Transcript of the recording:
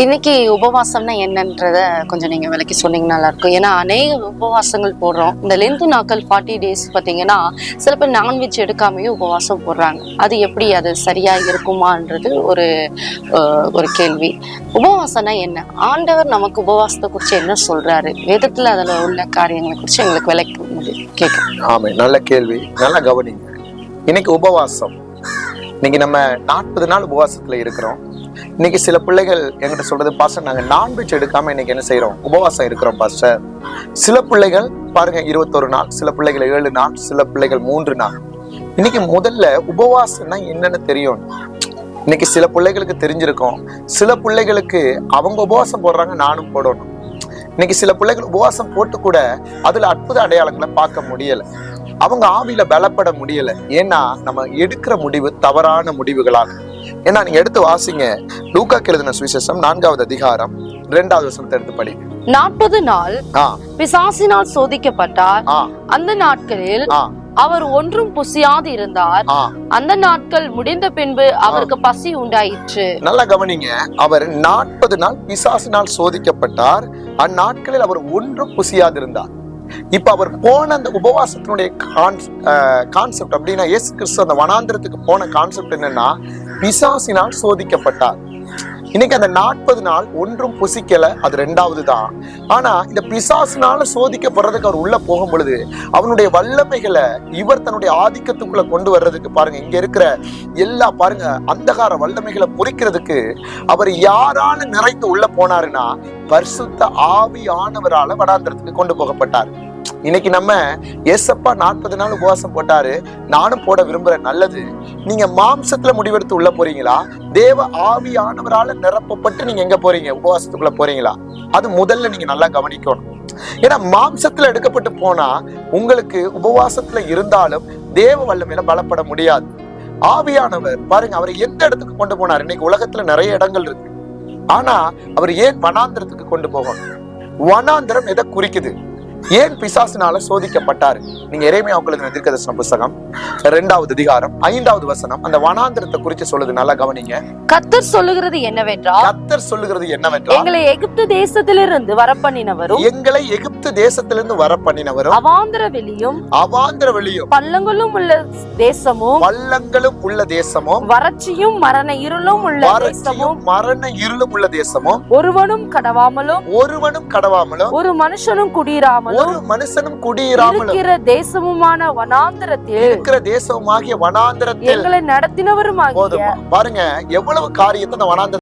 இன்னைக்கு உபவாசம்னா என்னன்றத கொஞ்சம் நீங்க விளக்கி சொன்னீங்கன்னா நல்லா இருக்கும். ஏன்னா அநேக உபவாசங்கள் போடுறோம். இந்த லென்த் நாட்கள் 40 days பாத்தீங்கன்னா சில பேர் நான்வெஜ் எடுக்காமயே உபவாசம் போடுறாங்க. அது எப்படி, அது சரியா இருக்குமான்றது ஒரு கேள்வி. உபவாசம்னா என்ன? ஆண்டவர் நமக்கு உபவாசத்தை குறிச்சு என்ன சொல்றாரு, வேதத்துல அதுல உள்ள காரியங்களை குறிச்சு எங்களுக்கு விளக்கி கேட்கணும். ஆமா, நல்ல கேள்வி, நல்லா கவனிங்க. இன்னைக்கு உபவாசம், இன்னைக்கு நம்ம 40 நாள் உபவாசத்துல இருக்கிறோம். இன்னைக்கு சில பிள்ளைகள் என்கிட்ட சொல்றது, பாஸ்டர் நாங்க நான்வெஜ் எடுக்காம இன்னைக்கு என்ன செய்யறோம், உபவாசம் இருக்கிறோம் பாஸ்டர். சில பிள்ளைகள் பாருங்க 21 நாள், சில பிள்ளைகள் 7 நாள், சில பிள்ளைகள் 3 நாள். இன்னைக்கு முதல்ல உபவாசம்னா என்னன்னு தெரியும். இன்னைக்கு சில பிள்ளைகளுக்கு தெரிஞ்சிருக்கும், சில பிள்ளைகளுக்கு அவங்க உபவாசம் போடுறாங்க, நானும் போடணும். இன்னைக்கு சில பிள்ளைகள் உபவாசம் போட்டு கூட அதுல அற்புத அடையாளங்களை பார்க்க முடியல, அவங்க ஆவியில பலப்பட முடியல. ஏன்னா நம்ம எடுக்கிற முடிவு தவறான முடிவுகளாக. ஏன்னா நீங்க எடுத்து வாசிங்க, லூக்காக்கு எழுதின சுவிசேஷம் 4வது அதிகாரம் 2வது வசனத்தை எடுத்து படி. 40 நாள் பிசாசினால் சோதிக்கப்பட்டார். அந்த நாட்களில் அவர் ஒன்றும் புசியாது இருந்தார். அந்த நாட்கள் முடிந்த பின்பு அவருக்கு பசி உண்டாயிற்று. நல்லா கவனிங்க, அவர் 40 நாள் பிசாசினால் சோதிக்கப்பட்டார். அந்நாட்களில் அவர் ஒன்றும் புசியாது இருந்தார். இப்ப அவர் போன அந்த உபவாசத்தினுடைய கான்செப்ட் அப்படின்னா, இயேசு கிறிஸ்து அந்த வனாந்திரத்துக்கு போன கான்செப்ட் என்னன்னா, பிசாசினால் சோதிக்கப்பட்டார். இன்னைக்கு அந்த 40 நாள் ஒன்றும் புசிக்கல, அது 2வது தான். ஆனா இந்த பிசாசினால சோதிக்கப்படுறதுக்கு அவர் உள்ள போகும் பொழுது அவனுடைய வல்லமைகளை இவர் தன்னுடைய ஆதிக்கத்துக்குள்ள கொண்டு வர்றதுக்கு பாருங்க, இங்க இருக்கிற எல்லா பாருங்க அந்தகார வல்லமைகளை முறிக்கிறதுக்கு அவர் யாரால நிறைந்து உள்ள போனாருன்னா, பரிசுத்த ஆவியானவரால வனாந்திரத்துக்கு கொண்டு போகப்பட்டார். இன்னைக்கு நம்ம ஏசப்பா 40 நாள் உபவாசம் போட்டாரு, நானும் போட விரும்புறேன். நல்லது, நீங்க மாம்சத்துல முடிவெடுத்து உள்ள போறீங்களா, தேவ ஆவியானவரால நிரப்பப்பட்டு நீங்க எங்க போறீங்க, உபவாசத்துக்குள்ள போறீங்களா? அது முதல்ல நீங்க நல்லா கவனிக்கணும். ஏன்னா மாம்சத்துல எடுக்கப்பட்டு போனா உங்களுக்கு உபவாசத்துல இருந்தாலும் தேவ வல்லமையில பலப்பட முடியாது. ஆவியானவர் பாருங்க, அவரை எந்த இடத்துக்கு கொண்டு போனார். இன்னைக்கு உலகத்துல நிறைய இடங்கள் இருக்கு, ஆனா அவர் ஏன் வனாந்திரத்துக்கு கொண்டு போகணும்? வனாந்திரம் எதை குறிக்குது? ஏன் பிசாசினால சோதிக்கப்பட்டாரு? நீங்க எரேமியாவுக்கு எழுதின தீர்க்கதரிசன புத்தகம் 2வது அதிகாரம் 5வது வசனம் அந்த வனாந்திரத்தை குறித்து சொல்லுது. நல்லா கவனிங்க. கர்த்தர் சொல்லுகிறது என்னவென்றால், எங்களை எகிப்து தேசத்திலிருந்து வரப்பண்ணினவரும் அவாந்திர வெளியும் பள்ளங்களும் உள்ள தேசமும் வறட்சியும் மரண இருளும் உள்ள தேசமும் ஒருவனும் கடவாமலும் ஒரு மனுஷனும் குடியிராமலும் இருக்கிற தேசமுமான வனாந்திரத்தில் எங்களை நடத்தினவரும். பாருங்க எவ்வளவு காரியத்தை வனாந்திர